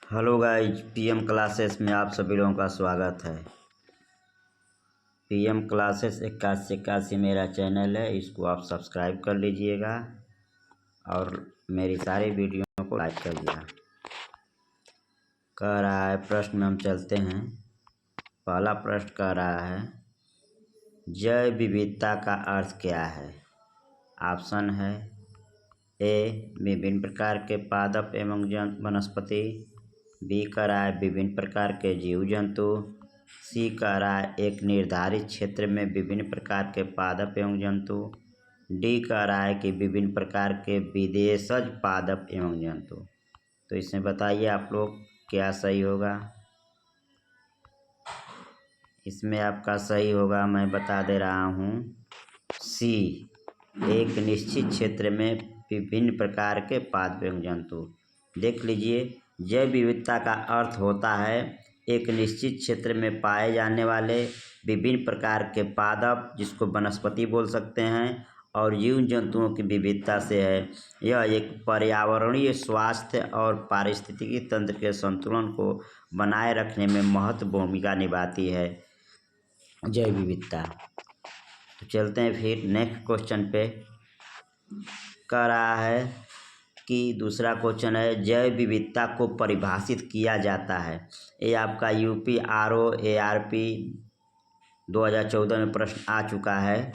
Hello guys, PM classes में आप सभी लोगों का स्वागत है। पीएम क्लासेस 8181 मेरा चैनल है, इसको आप सब्सक्राइब कर लीजिएगा और मेरी सारी वीडियो को लाइक करिएगा। कह रहा है प्रश्न में हम चलते हैं। पहला प्रश्न कह रहा है जैव विविधता का अर्थ क्या है। ऑप्शन है ए विभिन्न प्रकार के पादप एवं वनस्पति, बी कह रहा है विभिन्न प्रकार के जीव जंतु, सी कह रहा है एक निर्धारित क्षेत्र में विभिन्न प्रकार के पादप एवं जंतु, डी कह रहा है कि विभिन्न प्रकार के विदेशज पादप एवं जंतु। तो इसमें बताइए आप लोग क्या सही होगा। इसमें आपका सही होगा, मैं बता दे रहा हूँ, सी एक निश्चित क्षेत्र में विभिन्न प्रकार के पादप एवं जंतु। देख लीजिए, जैव विविधता का अर्थ होता है एक निश्चित क्षेत्र में पाए जाने वाले विभिन्न प्रकार के पादप, जिसको वनस्पति बोल सकते हैं, और जीव जंतुओं की विविधता से है। यह एक पर्यावरणीय स्वास्थ्य और पारिस्थितिकी तंत्र के संतुलन को बनाए रखने में महत्वपूर्ण भूमिका निभाती है जैव विविधता। तो चलते हैं फिर नेक्स्ट क्वेश्चन पे। कह रहा है कि दूसरा क्वेश्चन है जैव विविधता को परिभाषित किया जाता है। ये आपका यूपी ROARP 2014 में प्रश्न आ चुका है।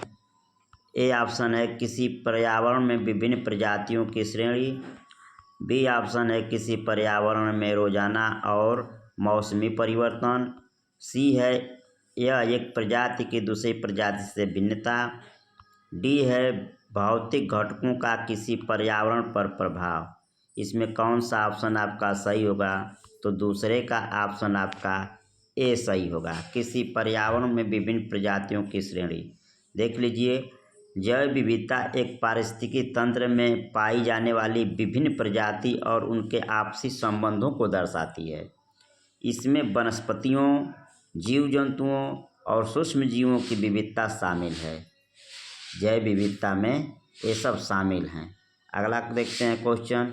ए ऑप्शन है किसी पर्यावरण में विभिन्न प्रजातियों की श्रेणी, बी ऑप्शन है किसी पर्यावरण में रोजाना और मौसमी परिवर्तन, सी है यह एक प्रजाति की दूसरी प्रजाति से भिन्नता, डी है भौतिक घटकों का किसी पर्यावरण पर प्रभाव। इसमें कौन सा ऑप्शन आपका सही होगा। तो दूसरे का ऑप्शन आपका ए सही होगा, किसी पर्यावरण में विभिन्न प्रजातियों की श्रेणी। देख लीजिए, जैव विविधता एक पारिस्थितिकी तंत्र में पाई जाने वाली विभिन्न प्रजाति और उनके आपसी संबंधों को दर्शाती है। इसमें वनस्पतियों, जीव जंतुओं और सूक्ष्म जीवों की विविधता शामिल है। जैव विविधता में ये सब शामिल हैं। अगला देखते हैं क्वेश्चन,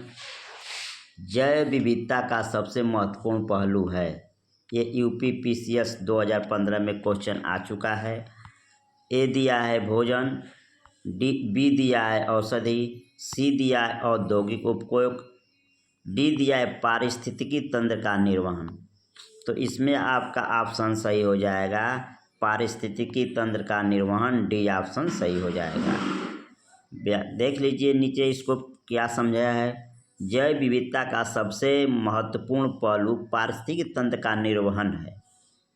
जैव विविधता का सबसे महत्वपूर्ण पहलू है। ये UPPCS 2015 में क्वेश्चन आ चुका है। ए दिया है भोजन, बी दिया है औषधि, सी दिया है औद्योगिक उपयोग, डी दिया है पारिस्थितिकी तंत्र का निर्वहन। तो इसमें आपका ऑप्शन सही हो जाएगा पारिस्थितिकी तंत्र का निर्वहन, डी ऑप्शन सही हो जाएगा। देख लीजिए नीचे इसको क्या समझाया है। जैव विविधता का सबसे महत्वपूर्ण पहलू पारिस्थितिकी तंत्र का निर्वहन है।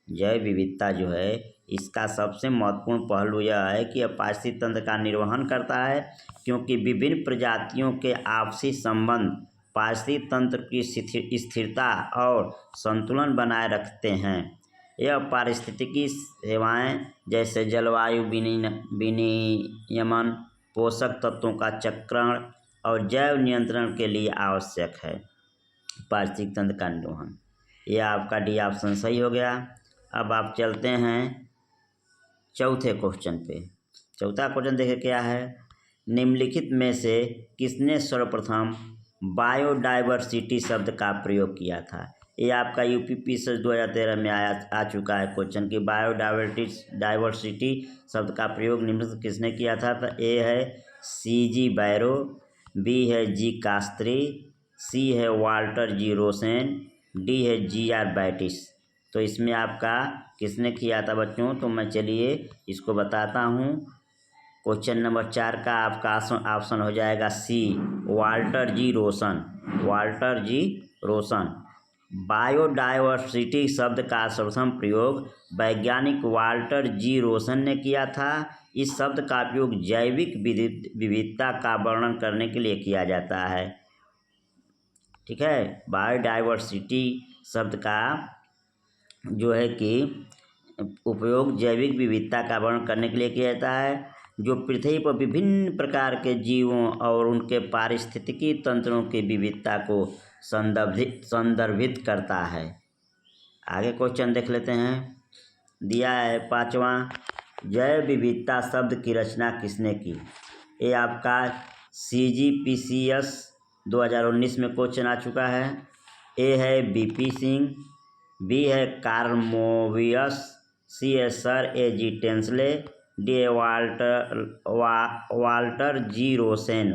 जैव विविधता जो है इसका सबसे महत्वपूर्ण पहलू यह है कि यह पारिस्थितिकी तंत्र का निर्वहन करता है, क्योंकि विभिन्न प्रजातियों के आपसी संबंध पारिस्थितिकी तंत्र की स्थिरता और संतुलन बनाए रखते हैं। यह पारिस्थितिकी सेवाएं जैसे जलवायु विनियमन, पोषक तत्वों का चक्रण और जैव नियंत्रण के लिए आवश्यक है। पारिस्थितिकी तंत्र का निर्वहन, यह आपका डी ऑप्शन सही हो गया। अब आप चलते हैं चौथे क्वेश्चन पे। चौथा क्वेश्चन देखिए क्या है, निम्नलिखित में से किसने सर्वप्रथम बायोडाइवर्सिटी शब्द का प्रयोग किया था। ये आपका UPPCS 2013 में आ चुका है क्वेश्चन कि बायोडाइवर्सिटी शब्द का प्रयोग निम्नलिखित किसने किया था। तो ए है CG बैरो, बी है G कास्त्री, सी है वाल्टर G रोसेन, डी है GR बैटिस। तो इसमें आपका किसने किया था बच्चों। तो मैं चलिए इसको बताता हूँ। क्वेश्चन नंबर 4 का आपका ऑप्शन हो जाएगा सी, वाल्टर G रोसन। वाल्टर G रोसन। बायोडाइवर्सिटी शब्द का सर्वप्रथम प्रयोग वैज्ञानिक वाल्टर G रोसन ने किया था। इस शब्द का उपयोग जैविक विविधता का वर्णन करने के लिए किया जाता है। ठीक है, बायोडाइवर्सिटी शब्द का जो है कि उपयोग जैविक विविधता का वर्णन करने के लिए किया जाता है, जो पृथ्वी पर विभिन्न प्रकार के जीवों और उनके पारिस्थितिकी तंत्रों की विविधता को संदर्भित करता है। आगे क्वेश्चन देख लेते हैं। दिया है 5वां, जैव विविधता शब्द की रचना किसने की। ये आपका CGPCS 2019 में क्वेश्चन आ चुका है। ए है बीपी सिंह, बी है कार्ल मोवियस, सी है सर ए जी टेंसले, डी है वाल्टर जी रोसेन।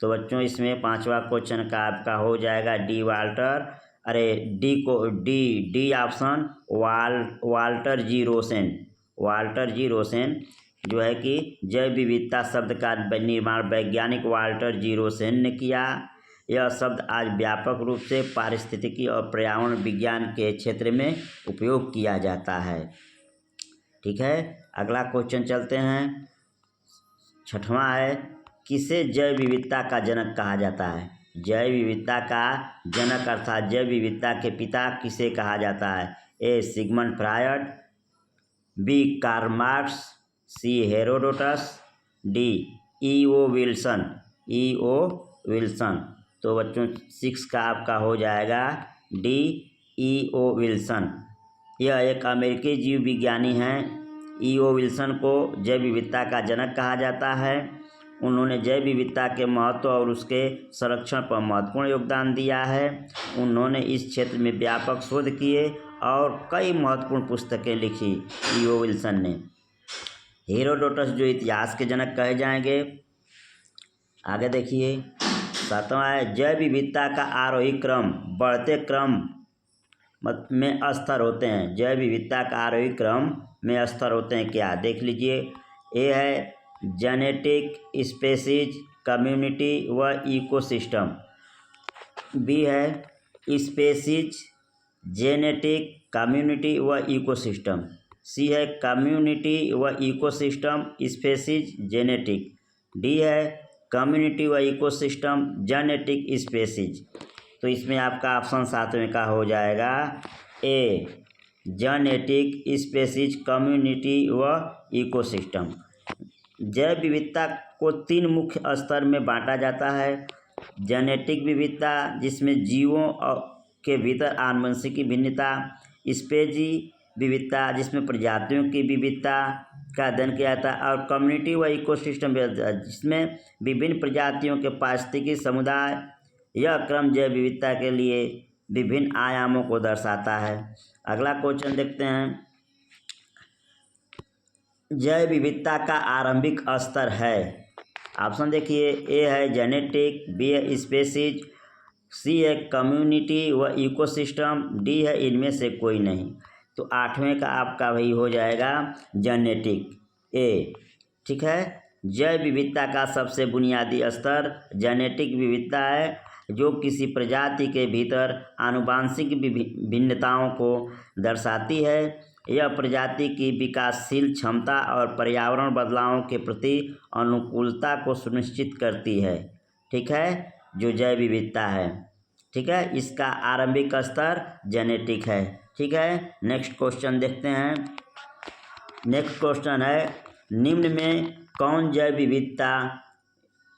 तो बच्चों इसमें पांचवा क्वेश्चन का आपका हो जाएगा डी वाल्टर, अरे D option Walter G Rosen जो है कि जैव विविधता शब्द का निर्माण वैज्ञानिक वाल्टर जी रोसेन ने किया। यह शब्द आज व्यापक रूप से पारिस्थितिकी और पर्यावरण विज्ञान के क्षेत्र में उपयोग किया जाता है। ठीक है, अगला क्वेश्चन चलते हैं। छठवां है, किसे जैव विविधता का जनक कहा जाता है? जैव विविधता का जनक अर्थात जैव विविधता के पिता किसे कहा जाता है? A Sigmund Freud, B Karl Marx, C Herodotus, D E O. Wilson. तो बच्चों 6 का आपका हो जाएगा डी ई.ओ. विल्सन। यह एक अमेरिकी जीव विज्ञानी हैं। ई.ओ. विल्सन को जैव विविधता का जनक कहा जाता है। उन्होंने जैव विविधता के महत्व और उसके संरक्षण पर महत्वपूर्ण योगदान दिया है। उन्होंने इस क्षेत्र में व्यापक शोध किए और कई महत्वपूर्ण पुस्तकें लिखी ई.ओ. विल्सन ने। हेरोडोटस जो इतिहास के जनक कहे जाएंगे। आगे देखिए, 7वां है, जैव विविधता का आरोही क्रम बढ़ते क्रम में स्तर होते हैं। जैव विविधता का आरोही क्रम में स्तर होते हैं क्या? देख लीजिए, ए है जेनेटिक, स्पेसीज, कम्युनिटी व इकोसिस्टम, बी है स्पेसीज, जेनेटिक, कम्युनिटी व इकोसिस्टम, सी है कम्युनिटी व इकोसिस्टम, स्पेसीज, जेनेटिक, डी है कम्युनिटी व इकोसिस्टम, जेनेटिक, स्पेसीज। तो इसमें आपका ऑप्शन 7वें का हो जाएगा ए जेनेटिक, स्पेसीज, कम्युनिटी व इकोसिस्टम। जैव विविधता को 3 मुख्य स्तर में बांटा जाता है। जेनेटिक विविधता जिसमें जीवों के भीतर आनुवंशिकी भिन्नता, स्पेसी विविधता जिसमें प्रजातियों की विविधता का अध्ययन किया जाता है, और कम्युनिटी व इकोसिस्टम जिसमें विभिन्न प्रजातियों के पारिस्थितिकी समुदाय। यह क्रम जैव विविधता के लिए विभिन्न आयामों को दर्शाता है। अगला क्वेश्चन देखते हैं। जैव विविधता का आरंभिक स्तर है। ऑप्शन देखिए, ए है जेनेटिक, बी है स्पेसीज, सी है कम्युनिटी व इकोसिस्टम, डी है इनमें से कोई नहीं। तो 8वें का आपका वही हो जाएगा जेनेटिक, ए। ठीक है, जैव विविधता का सबसे बुनियादी स्तर जेनेटिक विविधता है, जो किसी प्रजाति के भीतर आनुवांशिक भिन्नताओं को दर्शाती है। यह प्रजाति की विकासशील क्षमता और पर्यावरण बदलावों के प्रति अनुकूलता को सुनिश्चित करती है। ठीक है, जो जैव विविधता है। ठीक है, इसका आरंभिक स्तर जेनेटिक है। ठीक है, नेक्स्ट क्वेश्चन देखते हैं। नेक्स्ट क्वेश्चन है, निम्न में कौन जैव विविधता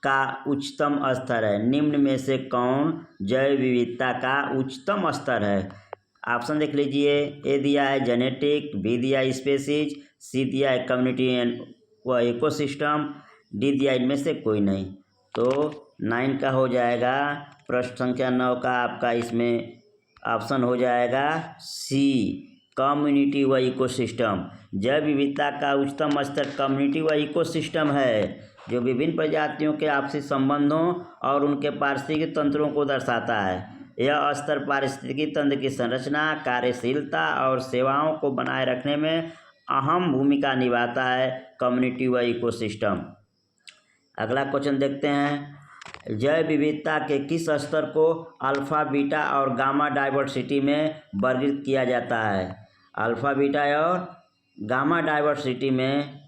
का उच्चतम स्तर है? निम्न में से कौन जैव विविधता का उच्चतम स्तर है? ऑप्शन देख लीजिए, ए दिया है जेनेटिक, बी दिया है स्पेसीज, सी दिया है कम्युनिटी व इकोसिस्टम, डी दिया इनमें से कोई नहीं। तो 9 का हो जाएगा, प्रश्न संख्या 9 का आपका इसमें ऑप्शन हो जाएगा सी कम्युनिटी व इकोसिस्टम। जैव विविधता का उच्चतम स्तर कम्युनिटी व इकोसिस्टम है, जो विभिन्न प्रजातियों के आपसी संबंधों और उनके पारिस्थितिकी तंत्रों को दर्शाता है। यह स्तर पारिस्थितिकी तंत्र की संरचना, कार्यशीलता और सेवाओं को बनाए रखने में अहम भूमिका निभाता है। कम्युनिटी व इकोसिस्टम। अगला क्वेश्चन देखते हैं, जैव विविधता के किस स्तर को अल्फा, बीटा और गामा डाइवर्सिटी में वर्गीकृत किया जाता है? अल्फा, बीटा और गामा डाइवर्सिटी में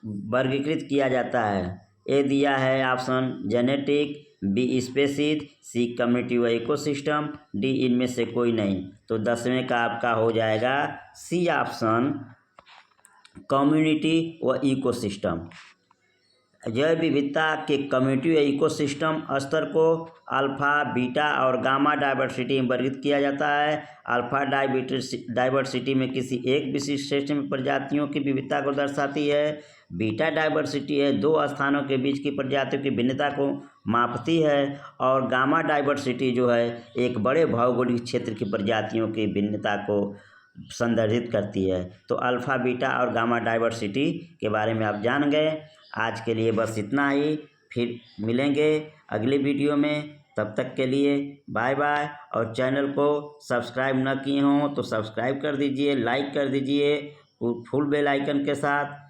वर्गीकृत किया जाता है। ए दिया है ऑप्शन जेनेटिक, बी स्पेसीज, सी कम्युनिटी व इकोसिस्टम, डी इनमें से कोई नहीं। तो 10वें का आपका हो जाएगा सी ऑप्शन कम्युनिटी व इकोसिस्टम। जैव विविधता के कम्युनिटी व इकोसिस्टम स्तर को अल्फा, बीटा और गामा डाइवर्सिटी में वर्गीकृत किया जाता है। अल्फा डाइवर्सिटी में किसी एक विशिष्ट श्रेणी में प्रजातियों की विविधता को दर्शाती है। बीटा डाइवर्सिटी है, दो स्थानों के बीच की प्रजातियों की भिन्नता को मापती है। और गामा डाइवर्सिटी जो है एक बड़े भौगोलिक क्षेत्र की प्रजातियों की भिन्नता को संदर्भित करती है। तो अल्फ़ा, बीटा और गामा डाइवर्सिटी के बारे में आप जान गए। आज के लिए बस इतना ही, फिर मिलेंगे अगले वीडियो में। तब तक के लिए बाय बाय। और चैनल को सब्सक्राइब न किए हों तो सब्सक्राइब कर दीजिए, लाइक कर दीजिए फुल बेल आइकन के साथ।